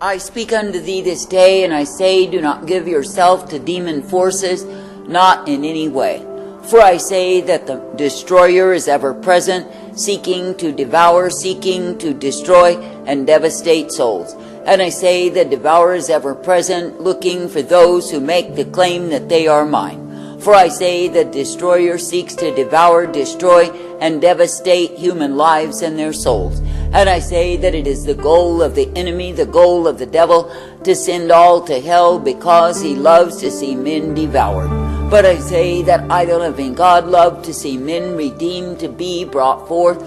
I speak unto thee this day, and I say, do not give yourself to demon forces, not in any way. For I say that the destroyer is ever present, seeking to devour, seeking to destroy, and devastate souls. And I say the devourer is ever present, looking for those who make the claim that they are mine. For I say the destroyer seeks to devour, destroy, and devastate human lives and their souls. And I say that it is the goal of the enemy, the goal of the devil, to send all to hell because he loves to see men devoured. But I say that I, the living God, love to see men redeemed, to be brought forth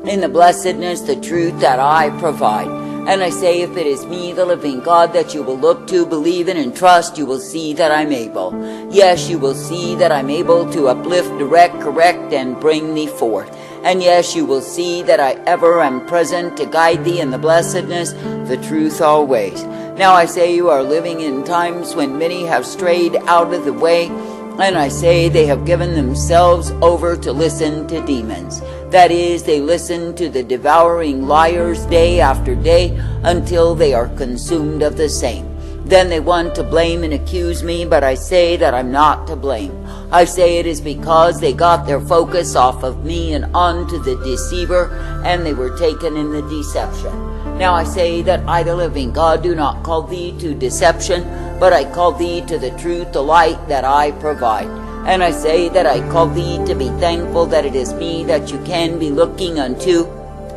in the blessedness, the truth that I provide. And I say, if it is me, the living God, that you will look to, believe in, and trust, you will see that I'm able. Yes, you will see that I'm able to uplift, direct, correct, and bring thee forth. And yes, you will see that I ever am present to guide thee in the blessedness, the truth always. Now I say you are living in times when many have strayed out of the way, and I say they have given themselves over to listen to demons. That is, they listen to the devouring liars day after day until they are consumed of the same. Then they want to blame and accuse me, but I say that I'm not to blame. I say it is because they got their focus off of me and onto the deceiver, and they were taken in the deception. Now I say that I, the living God, do not call thee to deception, but I call thee to the truth, the light that I provide. And I say that I call thee to be thankful that it is me that you can be looking unto,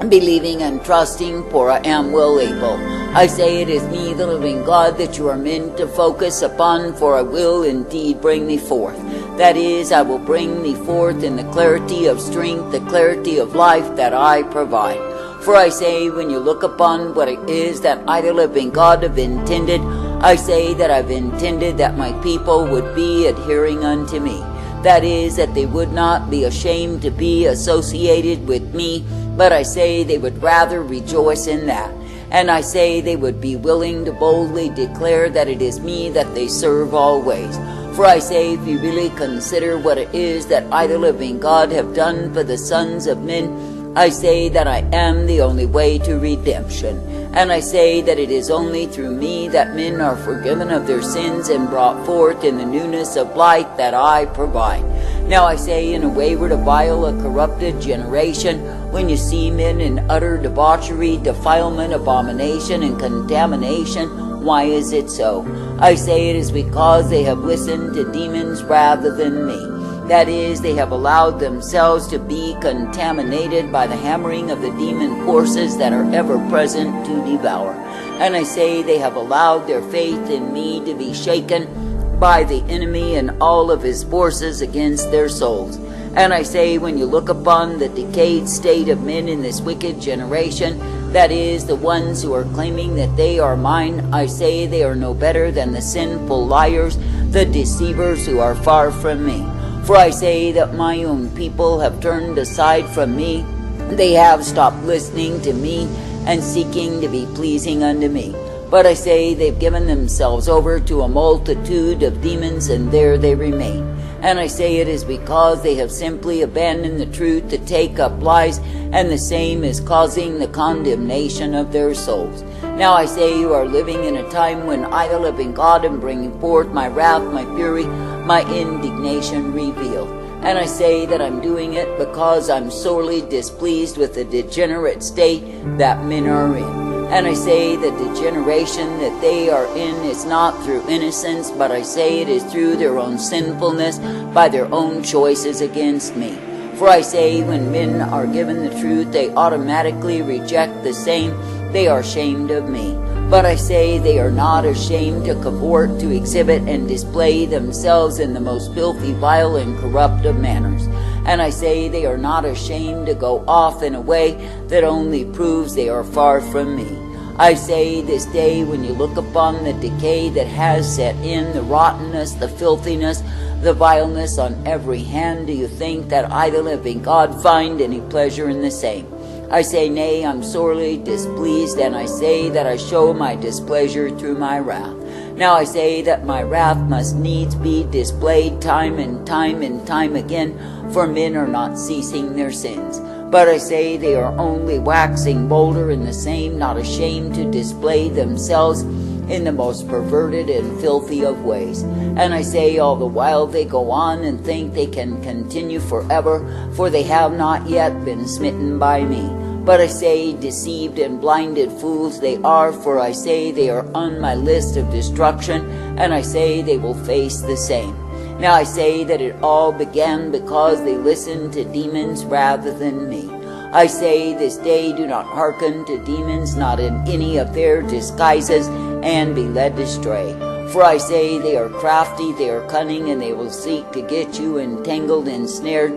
believing and trusting, for I am well able. I say it is me, the living God, that you are meant to focus upon, for I will indeed bring thee forth. That is, I will bring thee forth in the clarity of strength, the clarity of life that I provide. For I say, when you look upon what it is that I, the living God, have intended, I say that I've intended that my people would be adhering unto me. That is, that they would not be ashamed to be associated with me, but I say they would rather rejoice in that. And I say they would be willing to boldly declare that it is me that they serve always. For I say, if you really consider what it is that I, the living God, have done for the sons of men, I say that I am the only way to redemption. And I say that it is only through me that men are forgiven of their sins and brought forth in the newness of life that I provide. Now I say, in a wayward, a vile, a corrupted generation, when you see men in utter debauchery, defilement, abomination, and contamination, why is it so? I say it is because they have listened to demons rather than me. That is, they have allowed themselves to be contaminated by the hammering of the demon forces that are ever present to devour. And I say they have allowed their faith in me to be shaken by the enemy and all of his forces against their souls. And I say, when you look upon the decayed state of men in this wicked generation, that is, the ones who are claiming that they are mine, I say they are no better than the sinful liars, the deceivers who are far from me. For I say that my own people have turned aside from me. They have stopped listening to me and seeking to be pleasing unto me. But I say they've given themselves over to a multitude of demons, and there they remain. And I say it is because they have simply abandoned the truth to take up lies, and the same is causing the condemnation of their souls. Now I say you are living in a time when I, the living God, am bringing forth my wrath, my fury, my indignation revealed. And I say that I'm doing it because I'm sorely displeased with the degenerate state that men are in. And I say the degeneration that they are in is not through innocence, but I say it is through their own sinfulness, by their own choices against me. For I say when men are given the truth, they automatically reject the same. They are ashamed of me. But I say they are not ashamed to cavort, to exhibit and display themselves in the most filthy, vile, and corrupt of manners. And I say they are not ashamed to go off in a way that only proves they are far from me. I say this day, when you look upon the decay that has set in, the rottenness, the filthiness, the vileness on every hand, do you think that I, the living God, find any pleasure in the same? I say, nay, I'm sorely displeased, and I say that I show my displeasure through my wrath. Now I say that my wrath must needs be displayed time and time and time again, for men are not ceasing their sins. But I say they are only waxing bolder in the same, not ashamed to display themselves in the most perverted and filthy of ways. And I say all the while they go on and think they can continue forever, for they have not yet been smitten by me. But I say deceived and blinded fools they are, for I say they are on my list of destruction, and I say they will face the same. Now I say that it all began because they listened to demons rather than me. I say this day do not hearken to demons, not in any of their disguises, and be led astray. For I say they are crafty, they are cunning, and they will seek to get you entangled and snared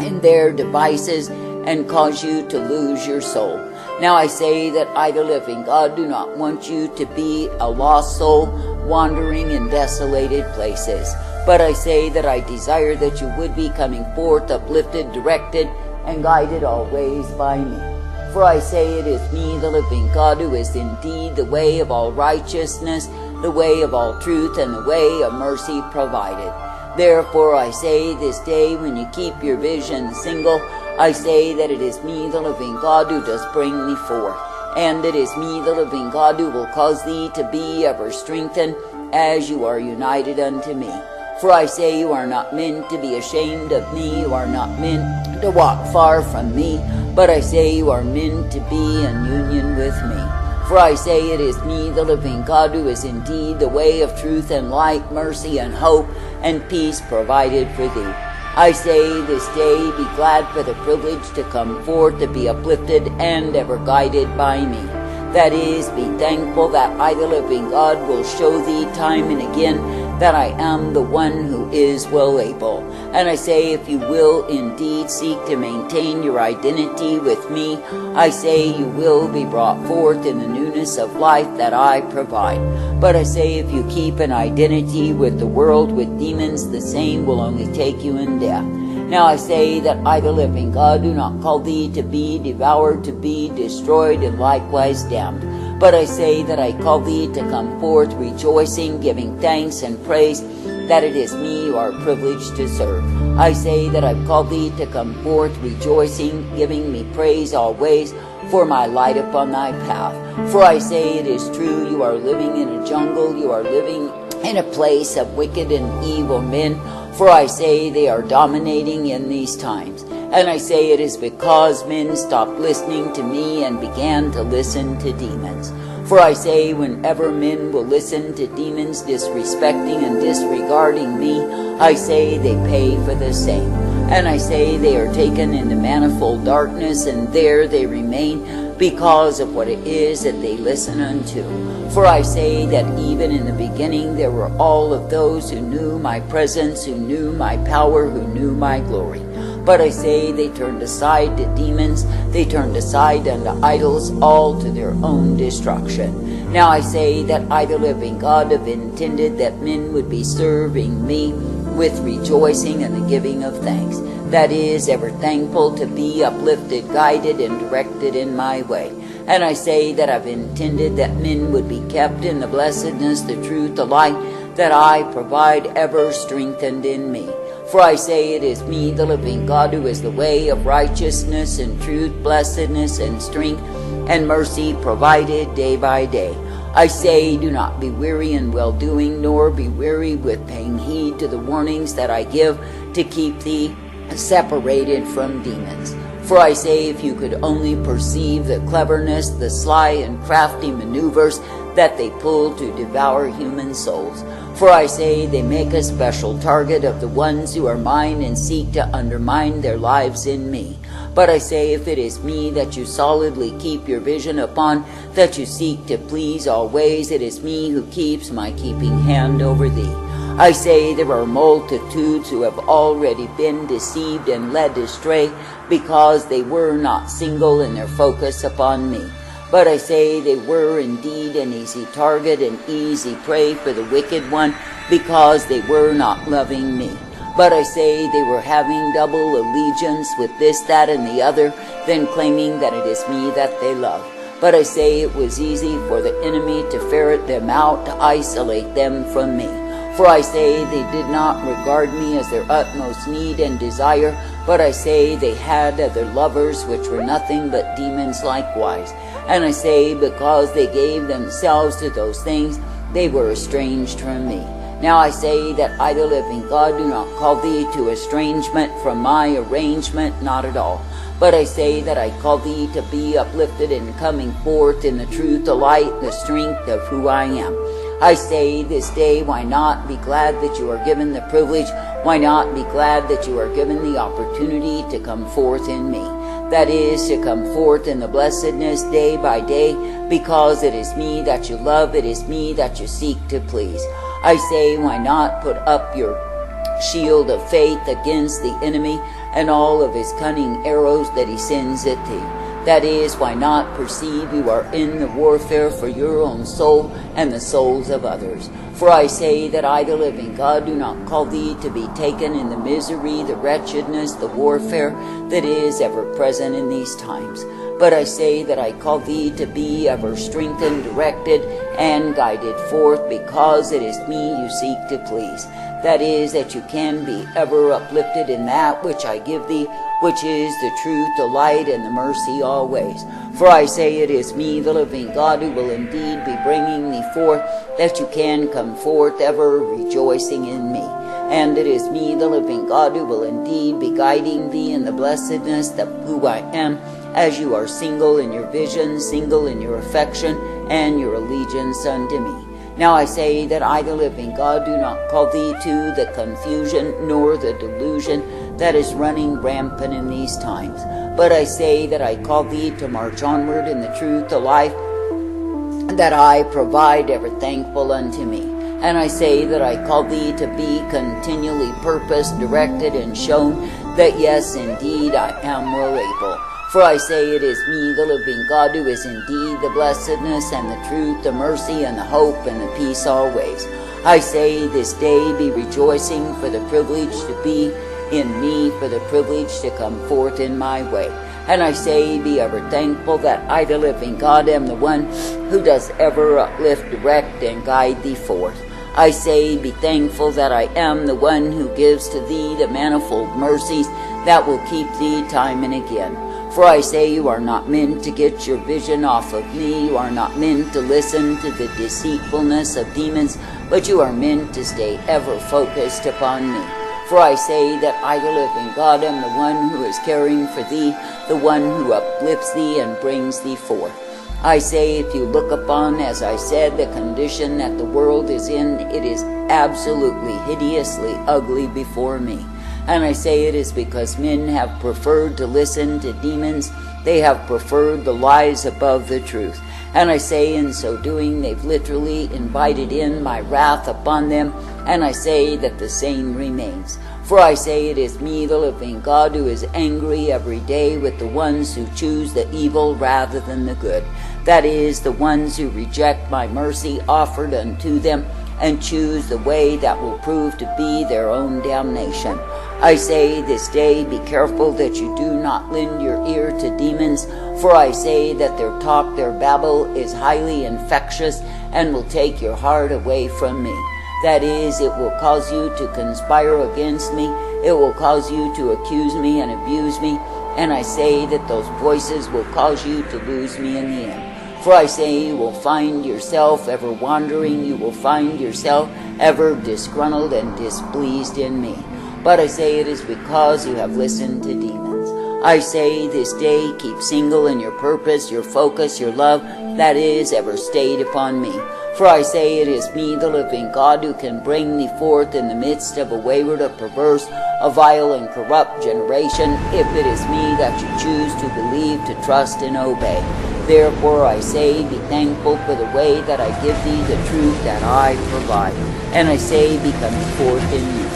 in their devices and cause you to lose your soul. Now I say that I, the living God, do not want you to be a lost soul wandering in desolated places. But I say that I desire that you would be coming forth uplifted, directed, and guided always by me. For I say it is me, the living God, who is indeed the way of all righteousness, the way of all truth, and the way of mercy provided. Therefore I say this day, when you keep your vision single, I say that it is me, the living God, who does bring thee forth. And it is me, the living God, who will cause thee to be ever strengthened as you are united unto me. For I say you are not meant to be ashamed of me, you are not meant to walk far from me, but I say you are meant to be in union with me. For I say it is me, the living God, who is indeed the way of truth and light, mercy and hope and peace provided for thee. I say this day be glad for the privilege to come forth, to be uplifted and ever guided by me. That is, be thankful that I, the living God, will show thee time and again that I am the one who is well able. And I say if you will indeed seek to maintain your identity with me, I say you will be brought forth in the newness of life that I provide. But I say if you keep an identity with the world, with demons, the same will only take you in death. Now I say that I, the living God, do not call thee to be devoured, to be destroyed, and likewise damned. But I say that I call thee to come forth rejoicing, giving thanks and praise, that it is me you are privileged to serve. I say that I've called thee to come forth rejoicing, giving me praise always, for my light upon thy path. For I say it is true, you are living in a jungle, you are living in a place of wicked and evil men, for I say they are dominating in these times. And I say it is because men stopped listening to me and began to listen to demons. For I say whenever men will listen to demons disrespecting and disregarding me, I say they pay for the same. And I say they are taken into manifold darkness, and there they remain because of what it is that they listen unto. For I say that even in the beginning there were all of those who knew my presence, who knew my power, who knew my glory. But I say they turned aside to demons, they turned aside unto idols, all to their own destruction. Now I say that I, the living God, have intended that men would be serving me with rejoicing and the giving of thanks. That is, ever thankful to be uplifted, guided, and directed in my way. And I say that I've intended that men would be kept in the blessedness, the truth, the light that I provide, ever strengthened in me. For I say it is me, the living God, who is the way of righteousness and truth, blessedness and strength and mercy provided day by day. I say, do not be weary in well-doing, nor be weary with paying heed to the warnings that I give to keep thee separated from demons. For I say, if you could only perceive the cleverness, the sly and crafty maneuvers that they pull to devour human souls. For I say they make a special target of the ones who are mine and seek to undermine their lives in me. But I say if it is me that you solidly keep your vision upon, that you seek to please always, it is me who keeps my keeping hand over thee. I say there are multitudes who have already been deceived and led astray because they were not single in their focus upon me. But I say they were indeed an easy target, an easy prey for the wicked one, because they were not loving me. But I say they were having double allegiance with this, that, and the other, then claiming that it is me that they love. But I say it was easy for the enemy to ferret them out, to isolate them from me. For I say they did not regard me as their utmost need and desire, but I say they had other lovers which were nothing but demons likewise. And I say because they gave themselves to those things, they were estranged from me. Now I say that I, the living God, do not call thee to estrangement from my arrangement, not at all. But I say that I call thee to be uplifted and coming forth in the truth, the light, the strength of who I am. I say this day, why not be glad that you are given the privilege? Why not be glad that you are given the opportunity to come forth in me? That is, to come forth in the blessedness day by day, because it is me that you love, it is me that you seek to please. I say, why not put up your shield of faith against the enemy and all of his cunning arrows that he sends at thee? That is, why not perceive you are in the warfare for your own soul and the souls of others? For I say that I, the living God, do not call thee to be taken in the misery, the wretchedness, the warfare that is ever present in these times. But I say that I call thee to be ever strengthened, directed, and guided forth, because it is me you seek to please. That is, that you can be ever uplifted in that which I give thee, which is the truth, the light, and the mercy always. For I say it is me, the living God, who will indeed be bringing thee forth, that you can come forth ever rejoicing in me. And it is me, the living God, who will indeed be guiding thee in the blessedness of who I am, as you are single in your vision, single in your affection, and your allegiance unto me. Now I say that I, the living God, do not call thee to the confusion nor the delusion that is running rampant in these times. But I say that I call thee to march onward in the truth, the life that I provide ever thankful unto me. And I say that I call thee to be continually purposed, directed, and shown that yes, indeed, I am well able. For I say it is me, the living God, who is indeed the blessedness and the truth, the mercy and the hope and the peace always. I say this day be rejoicing for the privilege to be in me, for the privilege to come forth in my way. And I say be ever thankful that I, the living God, am the one who does ever uplift, direct, and guide thee forth. I say be thankful that I am the one who gives to thee the manifold mercies that will keep thee time and again. For I say you are not meant to get your vision off of me, you are not meant to listen to the deceitfulness of demons, but you are meant to stay ever focused upon me. For I say that I, the living God, am the one who is caring for thee, the one who uplifts thee and brings thee forth. I say if you look upon, as I said, the condition that the world is in, it is absolutely hideously ugly before me. And I say it is because men have preferred to listen to demons. They have preferred the lies above the truth. And I say in so doing, they've literally invited in my wrath upon them. And I say that the same remains. For I say it is me, the living God, who is angry every day with the ones who choose the evil rather than the good. That is, the ones who reject my mercy offered unto them and choose the way that will prove to be their own damnation. I say this day, be careful that you do not lend your ear to demons, for I say that their talk, their babble is highly infectious and will take your heart away from me. That is, it will cause you to conspire against me, it will cause you to accuse me and abuse me, and I say that those voices will cause you to lose me in the end. For I say you will find yourself ever wandering, you will find yourself ever disgruntled and displeased in me. But I say it is because you have listened to demons. I say this day keep single in your purpose, your focus, your love, that is ever stayed upon me. For I say it is me, the living God, who can bring thee forth in the midst of a wayward, a perverse, a vile and corrupt generation, if it is me that you choose to believe, to trust, and obey. Therefore I say, be thankful for the way that I give thee the truth that I provide. And I say, be coming forth in me.